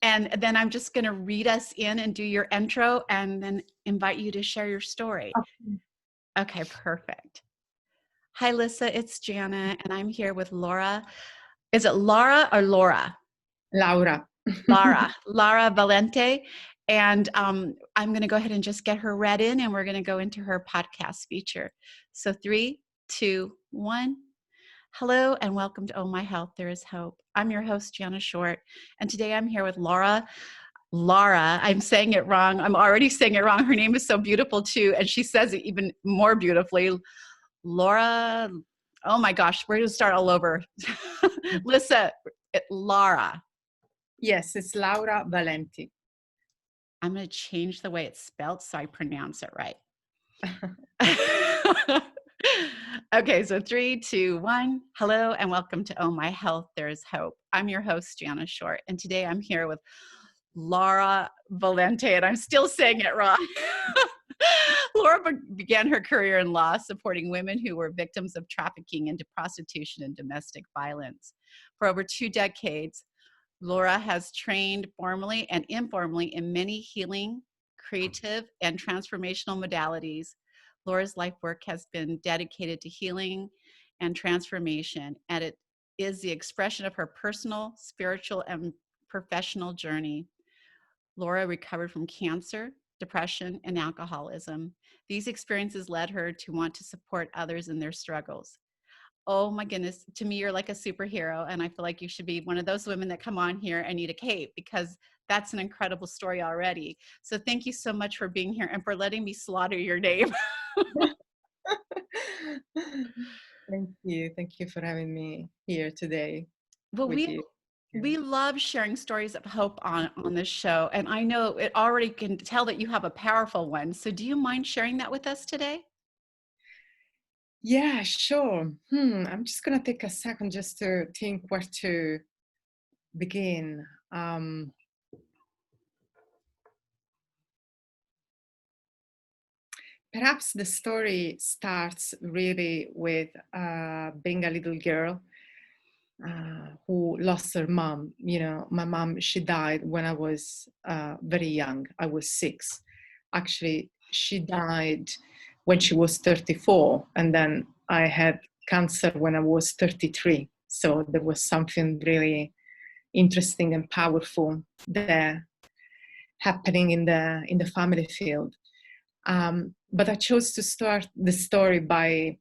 And then I'm just going to read us in and do your intro and then invite you to share your story. Okay, perfect. Hi, Lissa, it's Jana, and I'm here with Laura. Is it Laura or Laura? Laura. Laura Valentini. And I'm going to go ahead and just get her read in, and we're going to go into her podcast feature. So 3, 2, 1. Hello and welcome to Oh My Health, There Is Hope. I'm your host, Jana Short, and today I'm here with Laura. I'm saying it wrong. I'm already saying it wrong. Her name is so beautiful too, and she says it even more beautifully. Laura, oh my gosh, we're going to start all over. Lissa, Laura. Yes, it's Laura Valentini. I'm going to change the way it's spelled so I pronounce it right. Okay, so 3, 2, 1. Hello and welcome to Oh My Health, There Is Hope. I'm your host, Jana Short, and today I'm here with Laura Valentini, and I'm still saying it wrong. Laura began her career in law, supporting women who were victims of trafficking into prostitution and domestic violence. For over 2 decades, Laura has trained formally and informally in many healing, creative, and transformational modalities. Laura's life work has been dedicated to healing and transformation, and it is the expression of her personal, spiritual, and professional journey. Laura recovered from cancer, depression, and alcoholism. These experiences led her to want to support others in their struggles. Oh my goodness, to me, you're like a superhero. And I feel like you should be one of those women that come on here and need a cape, because that's an incredible story already. So thank you so much for being here and for letting me slaughter your name. Thank you. Thank you for having me here today Well, with you. we love sharing stories of hope on this show. And I know it already can tell that you have a powerful one. So do you mind sharing that with us today? Yeah, sure. I'm just going to take a second just to think where to begin. Perhaps the story starts really with being a little girl who lost her mom. You know, my mom, she died when I was very young. I was 6. Actually, she died when she was 34, and then I had cancer when I was 33. So there was something really interesting and powerful there happening in the family field. But I chose to start the story by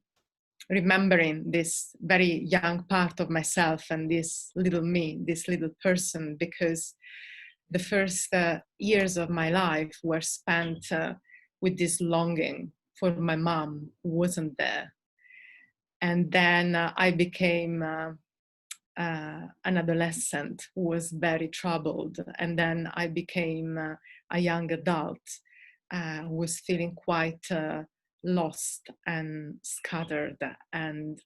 remembering this very young part of myself and this little me, this little person, because the first years of my life were spent with this longing for my mom who wasn't there. And then I became an adolescent who was very troubled. And then I became a young adult who was feeling quite lost and scattered. And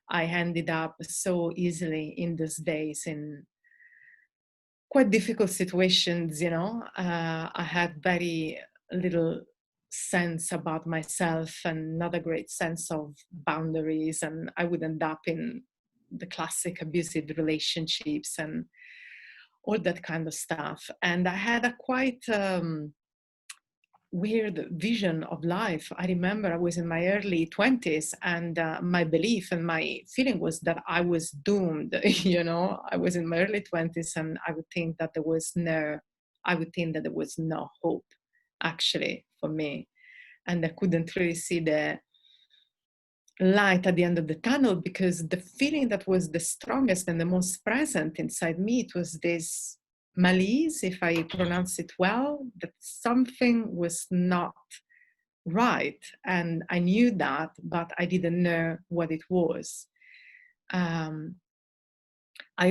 I ended up so easily in those days in quite difficult situations, you know. I had very little sense about myself and not a great sense of boundaries, and I would end up in the classic abusive relationships and all that kind of stuff. And I had a quite weird vision of life. I remember I was in my early 20s, and my belief and my feeling was that I was doomed. You know, I was in my early 20s, and I would think that there was no hope actually for me. And I couldn't really see the light at the end of the tunnel, because the feeling that was the strongest and the most present inside me, it was this malaise, if I pronounce it well, that something was not right. And I knew that, but I didn't know what it was. I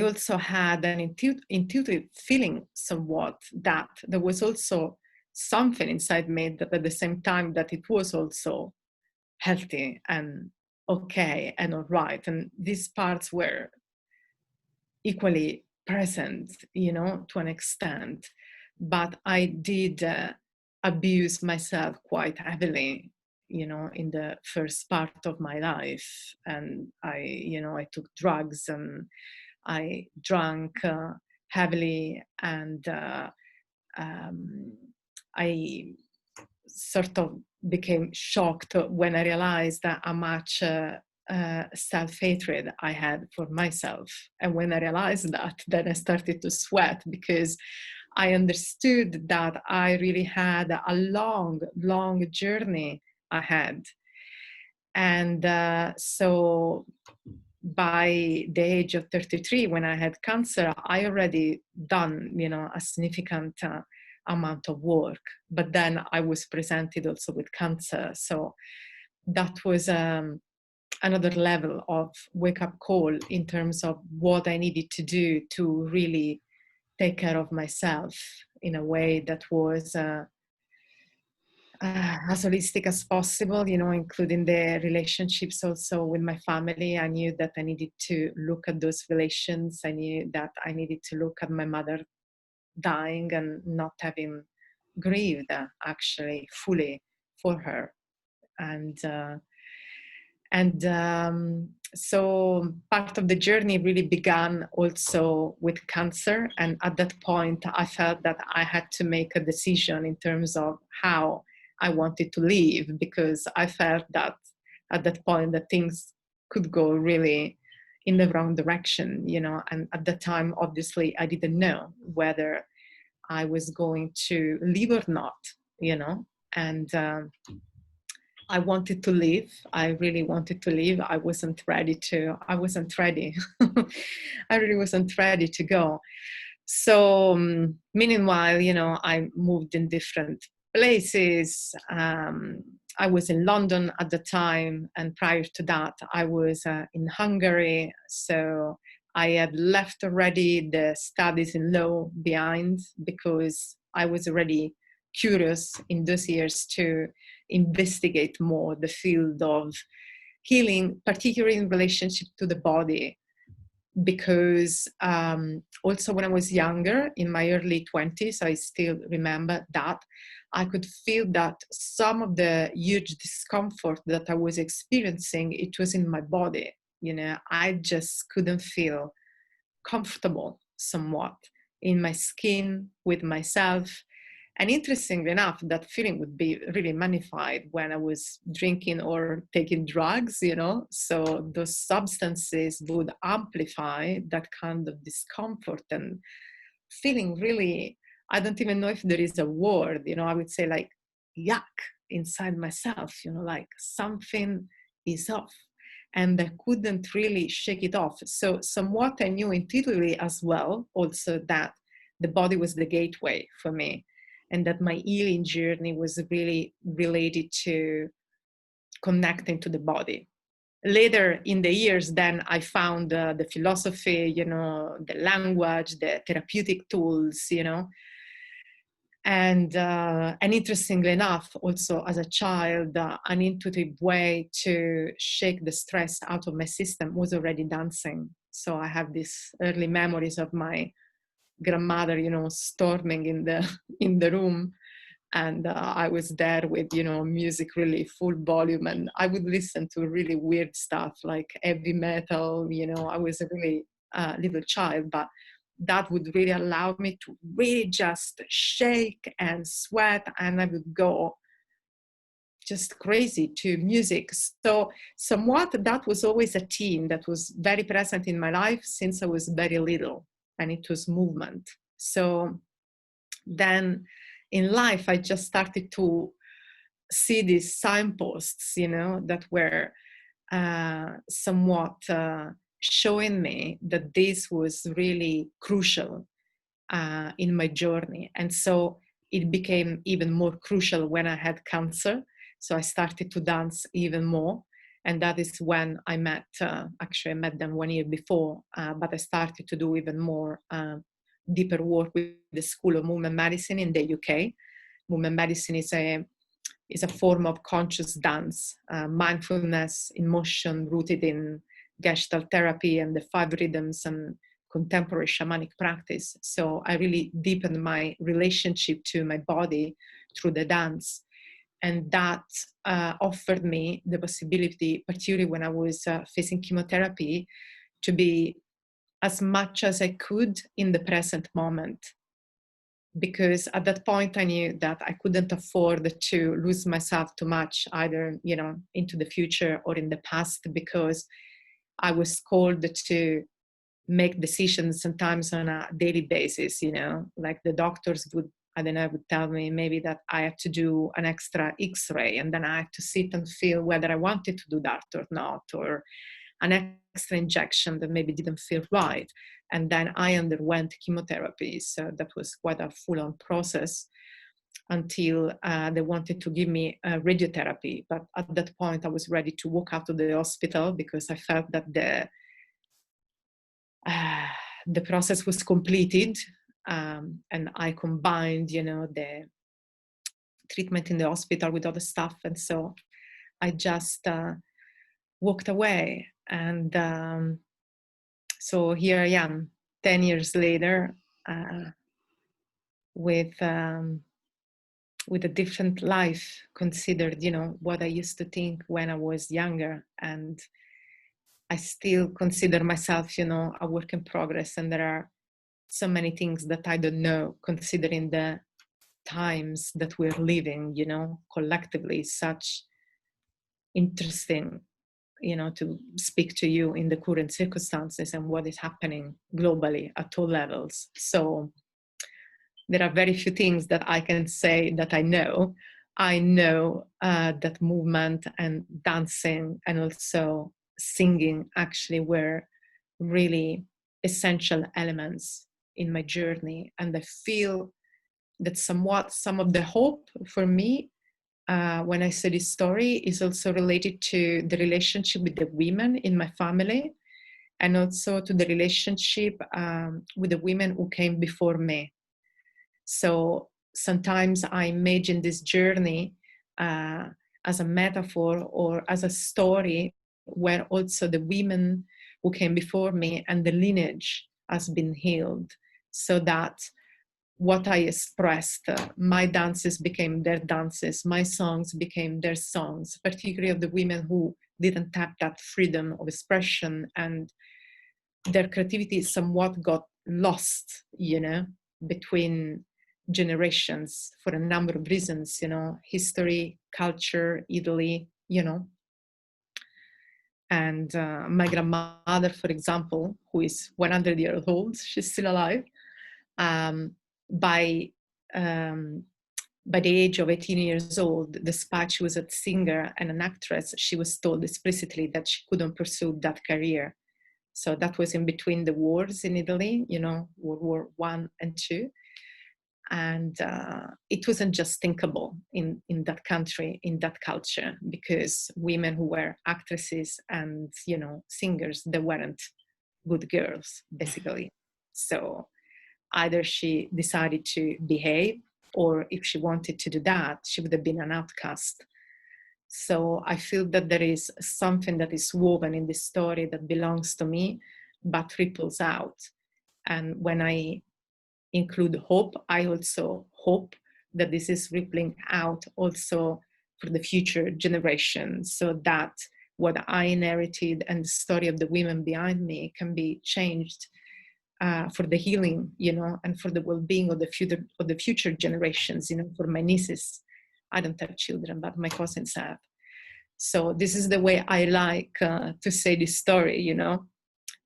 also had an intuitive feeling somewhat that there was also something inside me that at the same time that it was also healthy and okay and all right. And these parts were equally present, you know, to an extent. But I did abuse myself quite heavily, you know, in the first part of my life. And I took drugs and I drank heavily, and I sort of became shocked when I realized that how much self-hatred I had for myself. And when I realized that, then I started to sweat, because I understood that I really had a long, long journey ahead. And so by the age of 33, when I had cancer, I already done, a significant amount of work. But then I was presented also with cancer. So that was another level of wake-up call in terms of what I needed to do to really take care of myself in a way that was as holistic as possible, including the relationships also with my family. I knew that I needed to look at those relations. I knew that I needed to look at my mother dying and not having grieved actually fully for her. So part of the journey really began also with cancer. And at that point, I felt that I had to make a decision in terms of how I wanted to live, because I felt that at that point that things could go really in the wrong direction, and at the time, obviously, I didn't know whether I was going to live or not, and I wanted to live. I really wanted to live. I wasn't ready. I really wasn't ready to go. So meanwhile, I moved in different places. I was in London at the time, and prior to that, I was in Hungary. So I had left already the studies in law behind, because I was already curious in those years to investigate more the field of healing, particularly in relationship to the body. Because also when I was younger, in my early 20s, I still remember that I could feel that some of the huge discomfort that I was experiencing, it was in my body. I just couldn't feel comfortable somewhat in my skin, with myself. And interestingly enough, that feeling would be really magnified when I was drinking or taking drugs, So those substances would amplify that kind of discomfort and feeling really, I don't even know if there is a word, I would say like yuck inside myself, like something is off. And I couldn't really shake it off. So somewhat I knew intuitively as well, also that the body was the gateway for me, and that my healing journey was really related to connecting to the body. Later in the years, then I found the philosophy, the language, the therapeutic tools, And interestingly enough, also as a child, an intuitive way to shake the stress out of my system was already dancing. So I have these early memories of my grandmother, storming in the in the room, and I was there with music really full volume, and I would listen to really weird stuff like heavy metal. I was a really little child, but that would really allow me to really just shake and sweat, and I would go just crazy to music. So somewhat that was always a theme that was very present in my life since I was very little, and it was movement. So then in life, I just started to see these signposts, that were somewhat showing me that this was really crucial in my journey. And so it became even more crucial when I had cancer. So I started to dance even more. And that is when I met, actually I met them 1 year before, but I started to do even more deeper work with the School of Movement Medicine in the UK. Movement medicine is a form of conscious dance, mindfulness in motion rooted in Gestalt therapy and the 5 rhythms and contemporary shamanic practice. So I really deepened my relationship to my body through the dance. And that offered me the possibility, particularly when I was facing chemotherapy, to be as much as I could in the present moment. Because at that point I knew that I couldn't afford to lose myself too much, either, into the future or in the past, because I was called to make decisions sometimes on a daily basis, like the doctors would, I don't know, would tell me maybe that I had to do an extra X-ray, and then I had to sit and feel whether I wanted to do that or not, or an extra injection that maybe didn't feel right. And then I underwent chemotherapy. So that was quite a full-on process until they wanted to give me radiotherapy. But at that point, I was ready to walk out of the hospital because I felt that the process was completed. And I combined, the treatment in the hospital with other stuff. And so I just walked away. And so here I am, 10 years later, with a different life considered, what I used to think when I was younger. And I still consider myself, a work in progress. And there are so many things that I don't know, considering the times that we're living, collectively, such interesting, to speak to you in the current circumstances and what is happening globally at all levels. So there are very few things that I can say that I know. I know that movement and dancing and also singing actually were really essential elements in my journey. And I feel that somewhat some of the hope for me when I say this story is also related to the relationship with the women in my family, and also to the relationship with the women who came before me. So sometimes I imagine this journey as a metaphor or as a story where also the women who came before me and the lineage has been healed, so that what I expressed, my dances became their dances, my songs became their songs, particularly of the women who didn't have that freedom of expression, and their creativity somewhat got lost, between generations for a number of reasons, history, culture, Italy, And my grandmother, for example, who is 100 years old, she's still alive, by the age of 18 years old, despite she was a singer and an actress, she was told explicitly that she couldn't pursue that career. So that was in between the wars in Italy, World War I and II. And it wasn't just thinkable in that country, in that culture, because women who were actresses and, singers, they weren't good girls, basically. So either she decided to behave, or if she wanted to do that, she would have been an outcast. So I feel that there is something that is woven in this story that belongs to me, but ripples out. And when I include hope, I also hope that this is rippling out also for the future generations, so that what I inherited and the story of the women behind me can be changed for the healing, and for the well-being of the future generations, for my nieces. I don't have children, but my cousins have. So this is the way I like to say this story,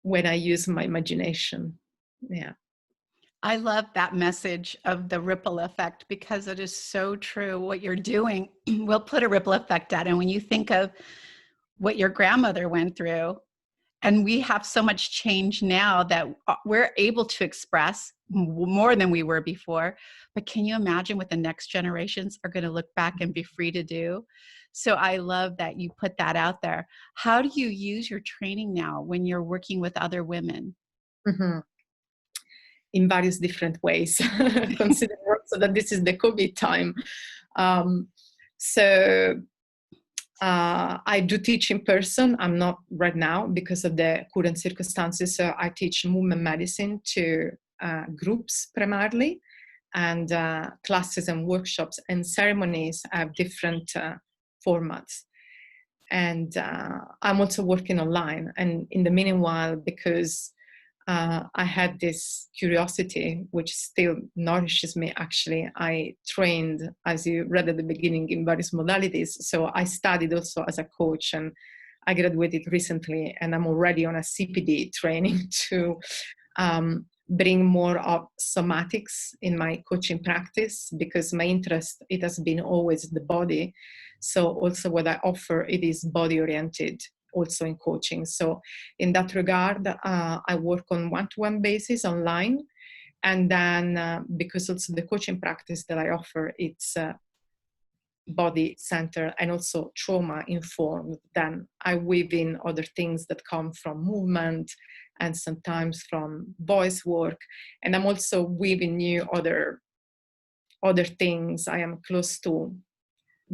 when I use my imagination. Yeah. I love that message of the ripple effect, because it is so true. What you're doing will put a ripple effect out. And when you think of what your grandmother went through, and we have so much change now that we're able to express more than we were before. But can you imagine what the next generations are going to look back and be free to do? So I love that you put that out there. How do you use your training now when you're working with other women? Mm-hmm. In various different ways, considering also that this is the COVID time. So I do teach in person. I'm not right now because of the current circumstances. So I teach movement medicine to groups primarily, and classes and workshops and ceremonies have different formats. And I'm also working online. And in the meanwhile, because I had this curiosity, which still nourishes me. Actually, I trained, as you read at the beginning, in various modalities. So I studied also as a coach, and I graduated recently, and I'm already on a CPD training to bring more of somatics in my coaching practice, because my interest, it has been always the body. So also what I offer, it is body oriented, also in coaching. So in that regard, I work on one-to-one basis online. And then because also the coaching practice that I offer, it's body center and also trauma informed, then I weave in other things that come from movement and sometimes from voice work. And I'm also weaving new other things. I am close to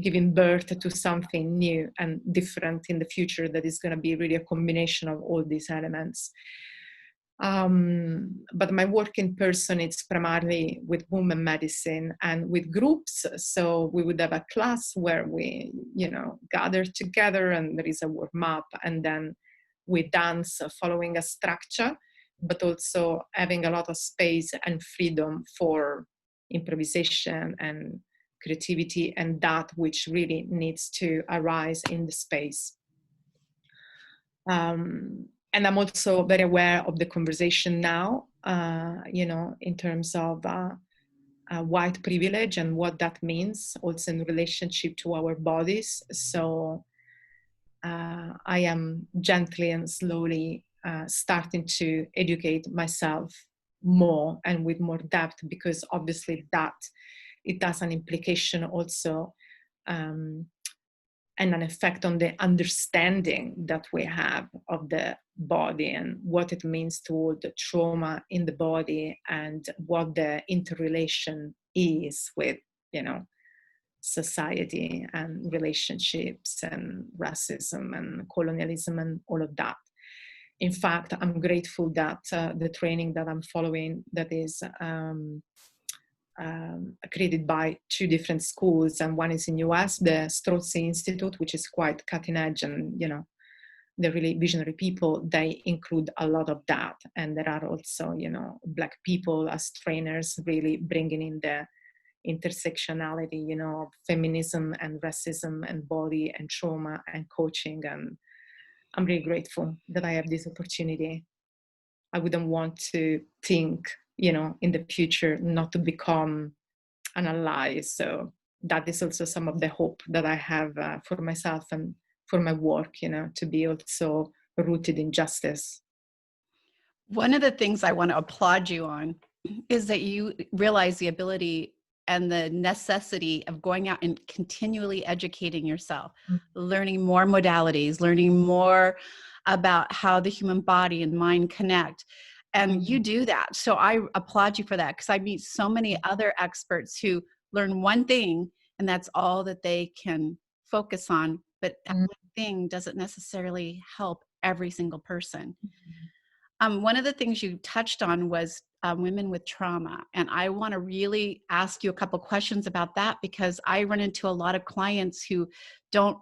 giving birth to something new and different in the future that is going to be really a combination of all these elements. But my work in person, it's primarily with women medicine and with groups. So we would have a class where we, gather together and there is a warm-up, and then we dance following a structure, but also having a lot of space and freedom for improvisation and creativity, and that which really needs to arise in the space. And I'm also very aware of the conversation now, in terms of white privilege and what that means also in relationship to our bodies. So I am gently and slowly starting to educate myself more and with more depth, because obviously that it has an implication also and an effect on the understanding that we have of the body and what it means to all the trauma in the body and what the interrelation is with, society and relationships and racism and colonialism and all of that. In fact, I'm grateful that the training that I'm following, that is created by two different schools, and one is in US, the Strozzi Institute, which is quite cutting edge, and the really visionary people, they include a lot of that. And there are also Black people as trainers, really bringing in the intersectionality of feminism and racism and body and trauma and coaching. And I'm really grateful that I have this opportunity. I wouldn't want to think in the future not to become an ally. So that is also some of the hope that I have for myself and for my work, to be also rooted in justice. One of the things I want to applaud you on is that you realize the ability and the necessity of going out and continually educating yourself, learning more modalities, learning more about how the human body and mind connect. And you do that. So I applaud you for that, because I meet so many other experts who learn one thing and that's all that they can focus on. But that one thing doesn't necessarily help every single person. One of the things you touched on was women with trauma. And I want to really ask you a couple questions about that, because I run into a lot of clients who don't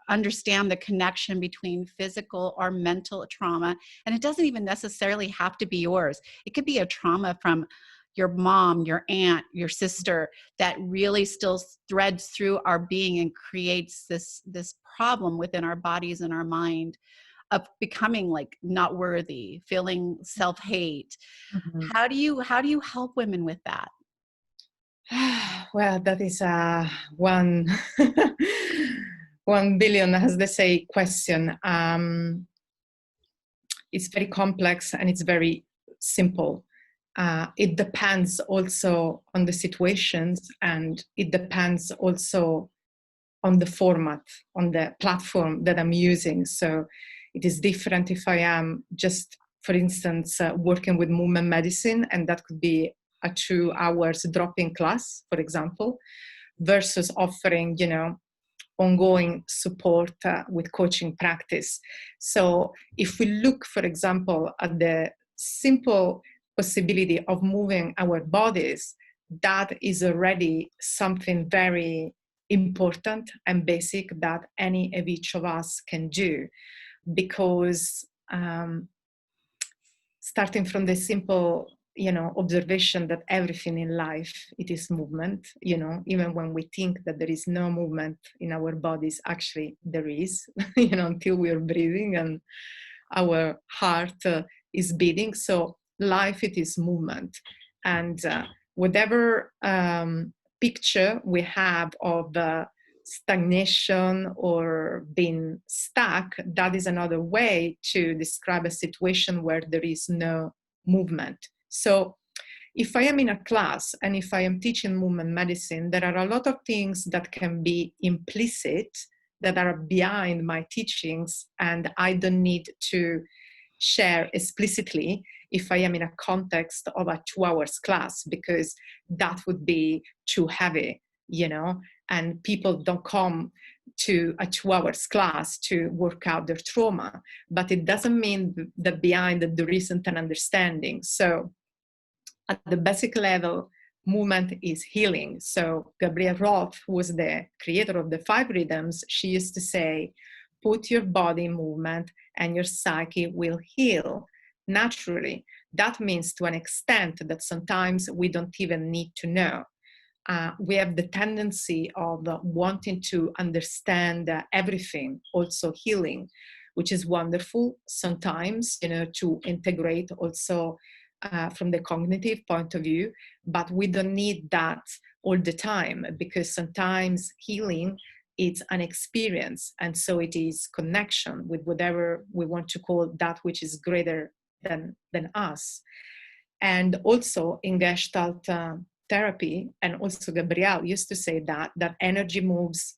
understand the connection between physical or mental trauma. And it doesn't even necessarily have to be yours. It could be a trauma from your mom, your aunt, your sister, that really still threads through our being and creates this problem within our bodies and our mind of becoming like not worthy, feeling self-hate. How do you help women with that? Well, that is one 1 billion, as they say, question. It's very complex and it's very simple. It depends also on the situations, and it depends also on the format, on the platform that I'm using. So it is different if I am just, for instance, working with movement medicine, and that could be a 2 hours drop-in class, for example, versus offering, ongoing support with coaching practice. So if we look, for example, at the simple possibility of moving our bodies, that is already something very important and basic that any of each of us can do, because starting from the simple, observation that everything in life, it is movement, even when we think that there is no movement in our bodies, actually there is, until we are breathing and our heart is beating. So life, it is movement. And whatever picture we have of stagnation or being stuck, that is another way to describe a situation where there is no movement. So if I am in a class and if I am teaching movement medicine, there are a lot of things that can be implicit, that are behind my teachings, and I don't need to share explicitly if I am in a context of a 2 hours class, because that would be too heavy, and people don't come to a 2 hours class to work out their trauma. But it doesn't mean that behind that there isn't an understanding. So at the basic level, movement is healing. So Gabrielle Roth, who was the creator of the 5 rhythms, she used to say, put your body in movement and your psyche will heal naturally. That means to an extent that sometimes we don't even need to know. We have the tendency of wanting to understand everything, also healing, which is wonderful sometimes, to integrate also from the cognitive point of view, but we don't need that all the time, because sometimes healing, it's an experience, and so it is connection with whatever we want to call that which is greater than us. And also in Gestalt therapy, and also Gabrielle used to say that energy moves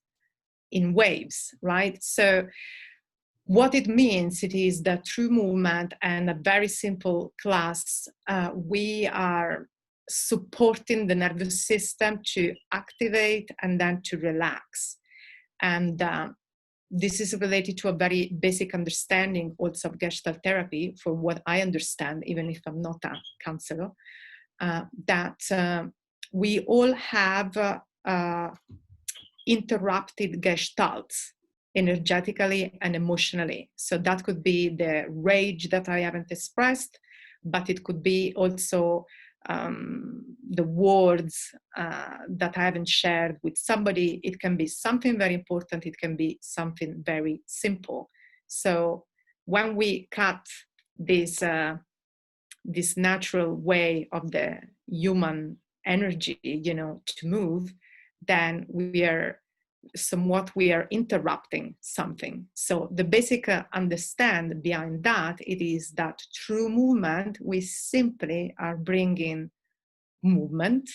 in waves, right? So what it means, it is that through movement and a very simple class, we are supporting the nervous system to activate and then to relax. And this is related to a very basic understanding also of Gestalt therapy, for what I understand, even if I'm not a counselor, that we all have interrupted gestalts energetically and emotionally. So that could be the rage that I haven't expressed, but it could be also the words that I haven't shared with somebody. It can be something very important. It can be something very simple. So when we cut this natural way of the human energy, to move, then we are interrupting something. So the basic understand behind that, it is that through movement, we simply are bringing movement,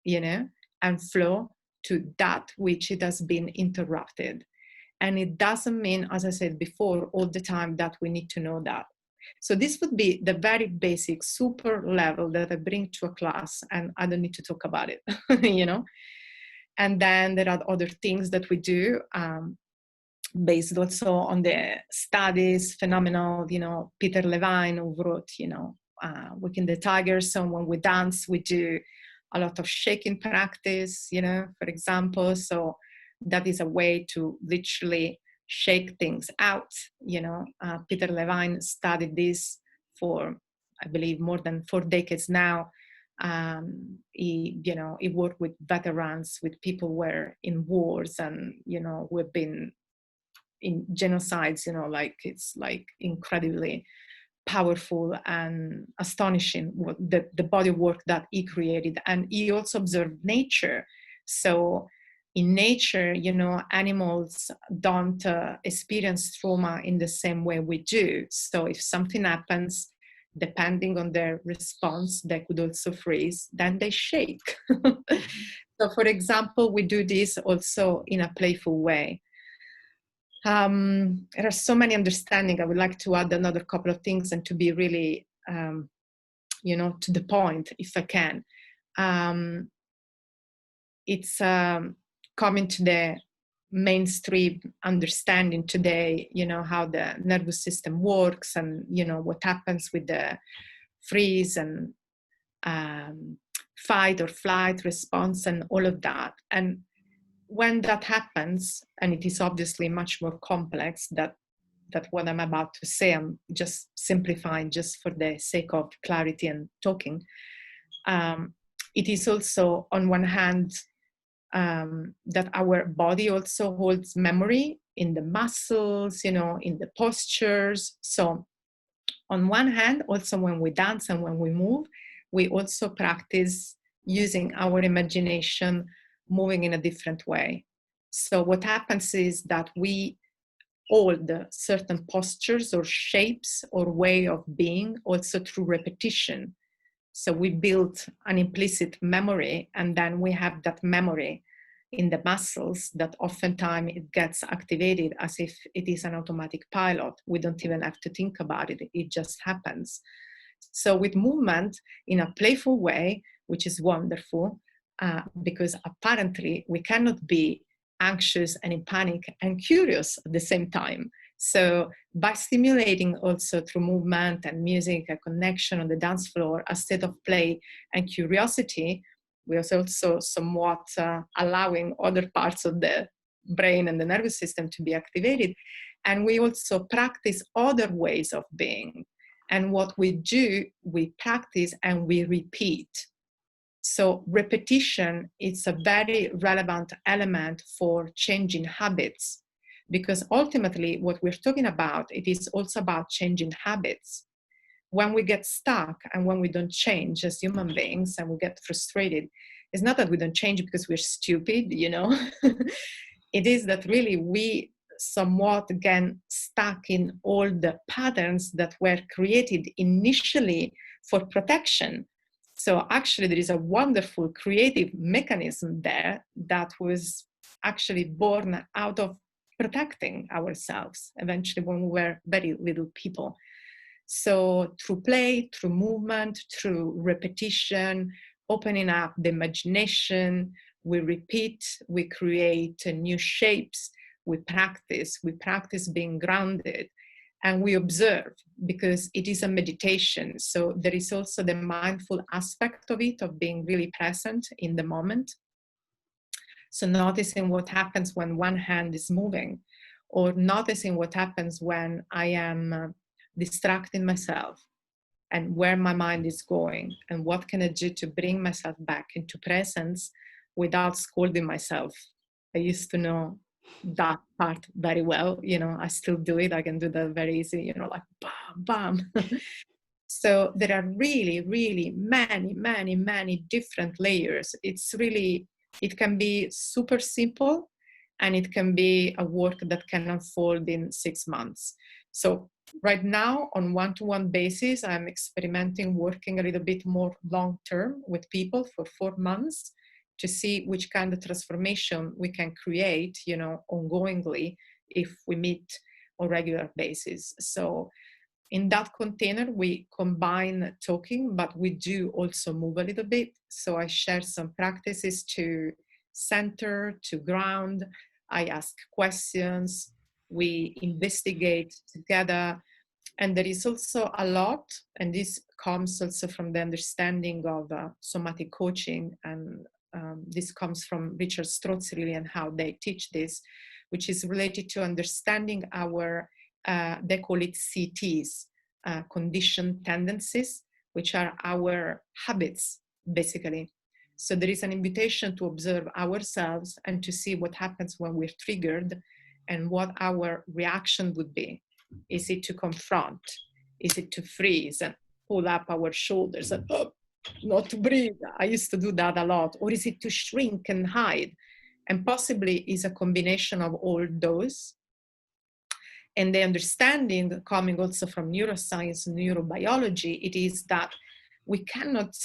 and flow to that which it has been interrupted. And it doesn't mean, as I said before, all the time that we need to know that. So this would be the very basic, super level that I bring to a class, and I don't need to talk about it, And then there are other things that we do, based also on the studies, phenomenal, Peter Levine, who wrote, Waking the Tiger. So when we dance, we do a lot of shaking practice, for example. So that is a way to literally shake things out. Peter Levine studied this for, I believe, more than 4 decades now. He worked with veterans, with people who were in wars and, who have been in genocides, it's like incredibly powerful and astonishing what the body of work that he created. And he also observed nature. So in nature, animals don't experience trauma in the same way we do. So if something happens, depending on their response, they could also freeze, then they shake. So for example, we do this also in a playful way. There are so many understanding. I would like to add another couple of things and to be really, to the point, if I can. It's coming to the mainstream understanding today, how the nervous system works and, what happens with the freeze and fight or flight response and all of that. And when that happens, and it is obviously much more complex than that what I'm about to say, I'm just simplifying just for the sake of clarity and talking. It is also, on one hand, that our body also holds memory in the muscles, in the postures. So on one hand, also when we dance and when we move, we also practice using our imagination, moving in a different way. So what happens is that we hold certain postures or shapes or way of being also through repetition. So we build an implicit memory, and then we have that memory in the muscles that oftentimes it gets activated as if it is an automatic pilot. We don't even have to think about it. It just happens. So with movement in a playful way, which is wonderful, because apparently we cannot be anxious and in panic and curious at the same time. So by stimulating also through movement and music, a connection on the dance floor, a state of play and curiosity, we are also somewhat allowing other parts of the brain and the nervous system to be activated. And we also practice other ways of being. And what we do, we practice and we repeat. So repetition is a very relevant element for changing habits, because ultimately what we're talking about, it is also about changing habits. When we get stuck and when we don't change as human beings and we get frustrated, it's not that we don't change because we're stupid, It is that really we somewhat get stuck in all the patterns that were created initially for protection. So actually there is a wonderful creative mechanism there that was actually born out of protecting ourselves eventually when we were very little people. So through play, through movement, through repetition, opening up the imagination, we repeat, we create new shapes, we practice being grounded, and we observe, because it is a meditation. So there is also the mindful aspect of it, of being really present in the moment. So noticing what happens when one hand is moving, or noticing what happens when I am distracting myself, and where my mind is going, and what can I do to bring myself back into presence without scolding myself. I used to know that part very well. I still do it. I can do that very easy, like bam, bam. So there are really, really many, many, many different layers. It can be super simple, and it can be a work that can unfold in 6 months. So right now, on one-to-one basis, I'm experimenting, working a little bit more long-term with people for 4 months to see which kind of transformation we can create, ongoingly if we meet on regular basis. So in that container, we combine talking, but we do also move a little bit. So I share some practices to center, to ground. I ask questions. We investigate together. And there is also a lot, and this comes also from the understanding of somatic coaching, and this comes from Richard Strauss really, and how they teach this, which is related to understanding our, they call it CTs, conditioned tendencies, which are our habits, basically. So there is an invitation to observe ourselves and to see what happens when we're triggered and what our reaction would be. Is it to confront? Is it to freeze and pull up our shoulders and not to breathe? I used to do that a lot. Or is it to shrink and hide? And possibly is a combination of all those. And the understanding coming also from neuroscience and neurobiology, it is that we cannot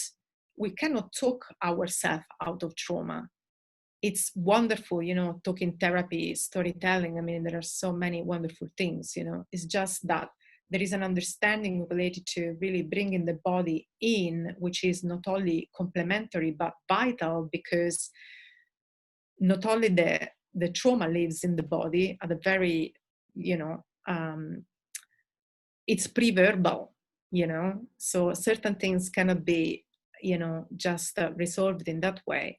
talk ourselves out of trauma. It's wonderful, talking therapy, storytelling. I mean, there are so many wonderful things, It's just that there is an understanding related to really bringing the body in, which is not only complementary, but vital, because not only the trauma lives in the body at a very, it's pre-verbal, so certain things cannot be, just resolved in that way.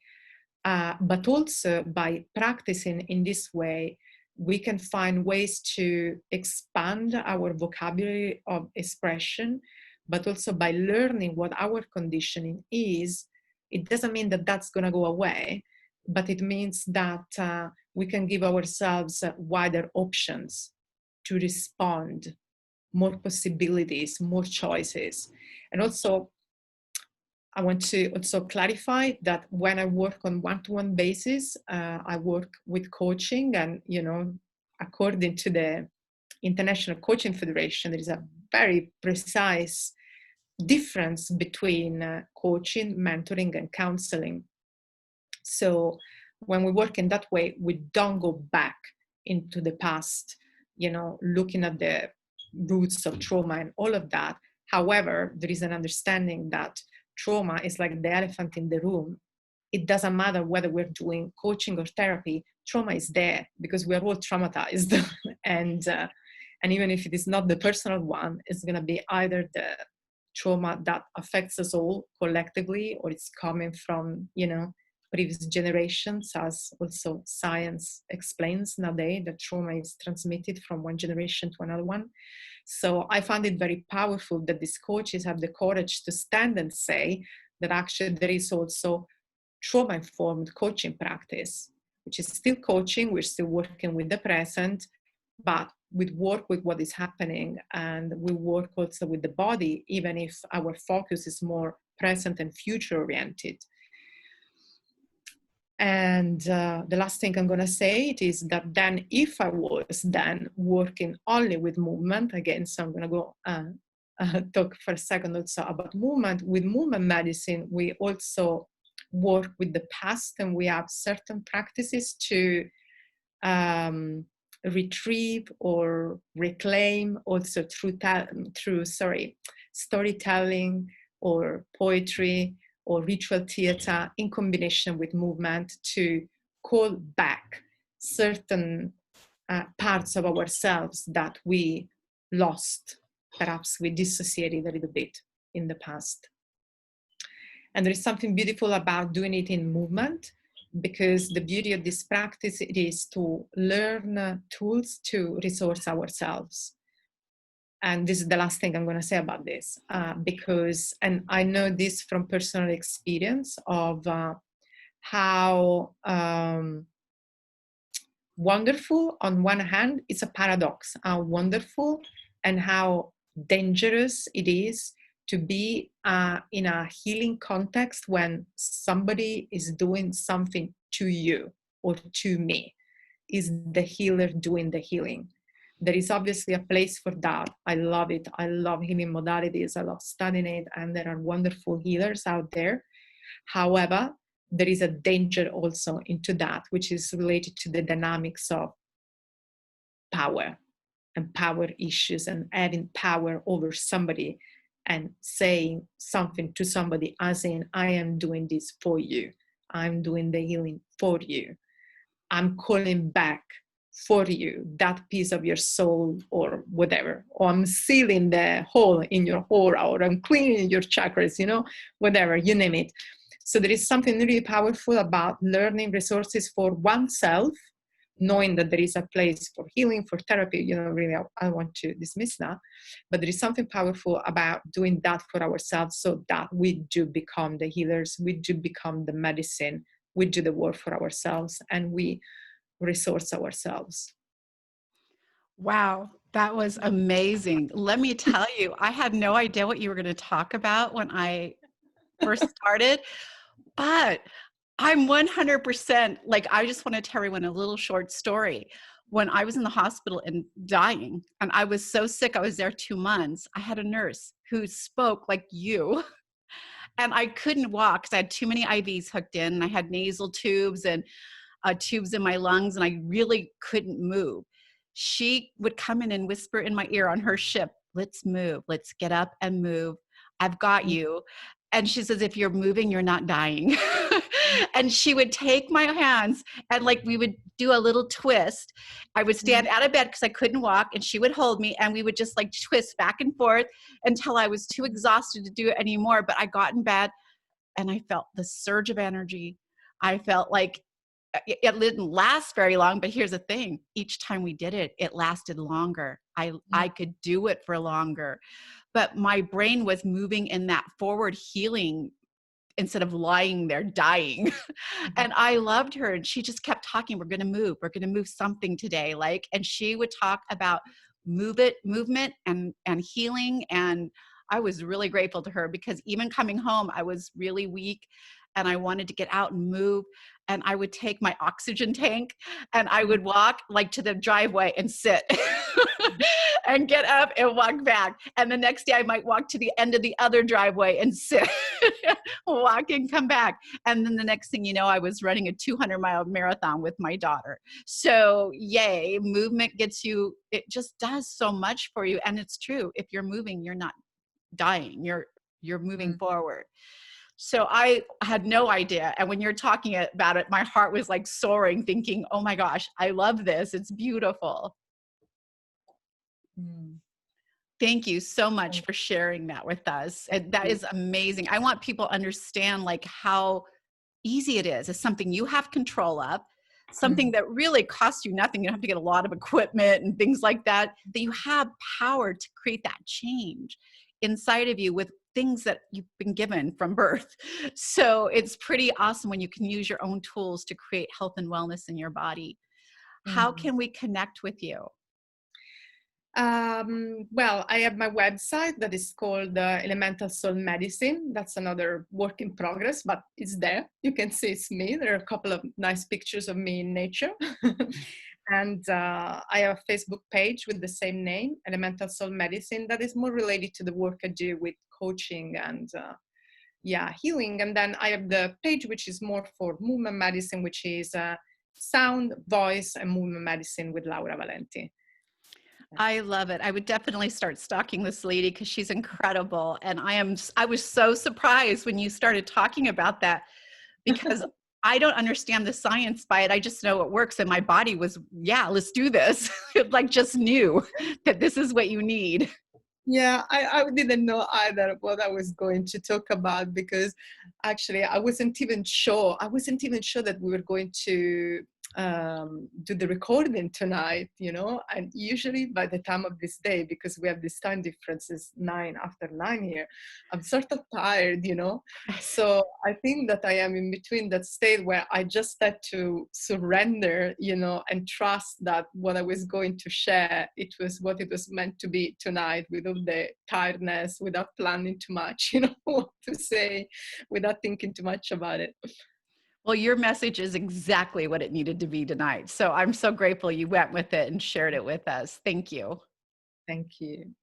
But also by practicing in this way, we can find ways to expand our vocabulary of expression, but also by learning what our conditioning is, it doesn't mean that that's going to go away, but it means that we can give ourselves wider options to respond, more possibilities, more choices. And also, I want to also clarify that when I work on one-to-one basis, I work with coaching, and according to the International Coaching Federation, there is a very precise difference between coaching, mentoring, and counseling. So when we work in that way, we don't go back into the past, looking at the roots of trauma and all of that. However, there is an understanding that trauma is like the elephant in the room. It doesn't matter whether we're doing coaching or therapy, trauma is there because we're all traumatized. and even if it is not the personal one, it's going to be either the trauma that affects us all collectively, or it's coming from, previous generations, as also science explains nowadays, that trauma is transmitted from one generation to another one. So I find it very powerful that these coaches have the courage to stand and say that actually there is also trauma-informed coaching practice, which is still coaching. We're still working with the present, but we work with what is happening, and we work also with the body, even if our focus is more present and future-oriented. And the last thing I'm going to say is that then if I was then working only with movement, again, so I'm going to go talk for a second also about movement. With movement medicine, we also work with the past, and we have certain practices to retrieve or reclaim also through storytelling or poetry or ritual theater in combination with movement, to call back certain parts of ourselves that we lost. Perhaps we dissociated a little bit in the past. And there is something beautiful about doing it in movement, because the beauty of this practice it is to learn tools to resource ourselves. And this is the last thing I'm going to say about this, because, and I know this from personal experience of how wonderful, on one hand, it's a paradox, how wonderful and how dangerous it is to be in a healing context when somebody is doing something to you or to me. Is the healer doing the healing? There is obviously a place for that. I love it. I love healing modalities. I love studying it. And there are wonderful healers out there. However, there is a danger also into that, which is related to the dynamics of power and power issues, and having power over somebody and saying something to somebody as in, I am doing this for you. I'm doing the healing for you. I'm calling back for you that piece of your soul or whatever, or I'm sealing the hole in your aura, or I'm cleaning your chakras, whatever, you name it. So there is something really powerful about learning resources for oneself, knowing that there is a place for healing, for therapy, really, I don't want to dismiss that, but there is something powerful about doing that for ourselves, so that we do become the healers, we do become the medicine, we do the work for ourselves, and we resource ourselves. Wow, that was amazing. Let me tell you, I had no idea what you were going to talk about when I first started, but I'm 100% like, I just want to tell everyone a little short story. When I was in the hospital and dying, and I was so sick, I was there 2 months, I had a nurse who spoke like you. And I couldn't walk because I had too many IVs hooked in, and I had nasal tubes and tubes in my lungs, and I really couldn't move. She would come in and whisper in my ear on her ship, let's move, let's get up and move. I've got you. And she says, if you're moving, you're not dying. And she would take my hands, and like we would do a little twist. I would stand out of bed because I couldn't walk, and she would hold me, and we would just like twist back and forth until I was too exhausted to do it anymore. But I got in bed and I felt the surge of energy. I felt like it didn't last very long, but here's the thing. Each time we did it, it lasted longer. I could do it for longer, but my brain was moving in that forward healing instead of lying there dying. Mhm. And I loved her. And she just kept talking, we're going to move. We're going to move something today. Like, and she would talk about movement and healing. And I was really grateful to her because even coming home, I was really weak and I wanted to get out and move. And I would take my oxygen tank and I would walk like to the driveway and sit and get up and walk back. And the next day I might walk to the end of the other driveway and sit, walk and come back. And then the next thing you know, I was running a 200-mile marathon with my daughter. So yay, movement gets you, it just does so much for you. And it's true. If you're moving, you're not dying. You're moving Mm. forward. So I had no idea. And when you're talking about it, my heart was like soaring, thinking, oh my gosh, I love this. It's beautiful. Mm. Thank you so much Thank for sharing that with us. And that you. is amazing. I want people to understand like how easy it is. It's something you have control of, something Mm. that really costs you nothing. You don't have to get a lot of equipment and things like that, that you have power to create that change inside of you with things that you've been given from birth. So it's pretty awesome when you can use your own tools to create health and wellness in your body. How Mm. can we connect with you? Well, I have my website that is called Elemental Soul Medicine. That's another work in progress, but it's there. You can see it's me. There are a couple of nice pictures of me in nature. And I have a Facebook page with the same name, Elemental Soul Medicine, that is more related to the work I do with coaching and healing. And then I have the page which is more for movement medicine, which is sound, voice, and movement medicine with Laura Valentini. I love it. I would definitely start stalking this lady because she's incredible. And I was so surprised when you started talking about that because I don't understand the science by it. I just know it works. And my body was, yeah, let's do this. It like just knew that this is what you need. Yeah, I didn't know either what I was going to talk about because actually I wasn't even sure. I wasn't even sure that we were going to do the recording tonight, you know. And usually by the time of this day, because we have this time differences 9 after 9 here, I'm sort of tired, you know. So I think that I am in between that state where I just had to surrender, you know, and trust that what I was going to share, it was what it was meant to be tonight with all the tiredness, without planning too much, you know, what to say, without thinking too much about it. Well, your message is exactly what it needed to be tonight. So I'm so grateful you went with it and shared it with us. Thank you. Thank you.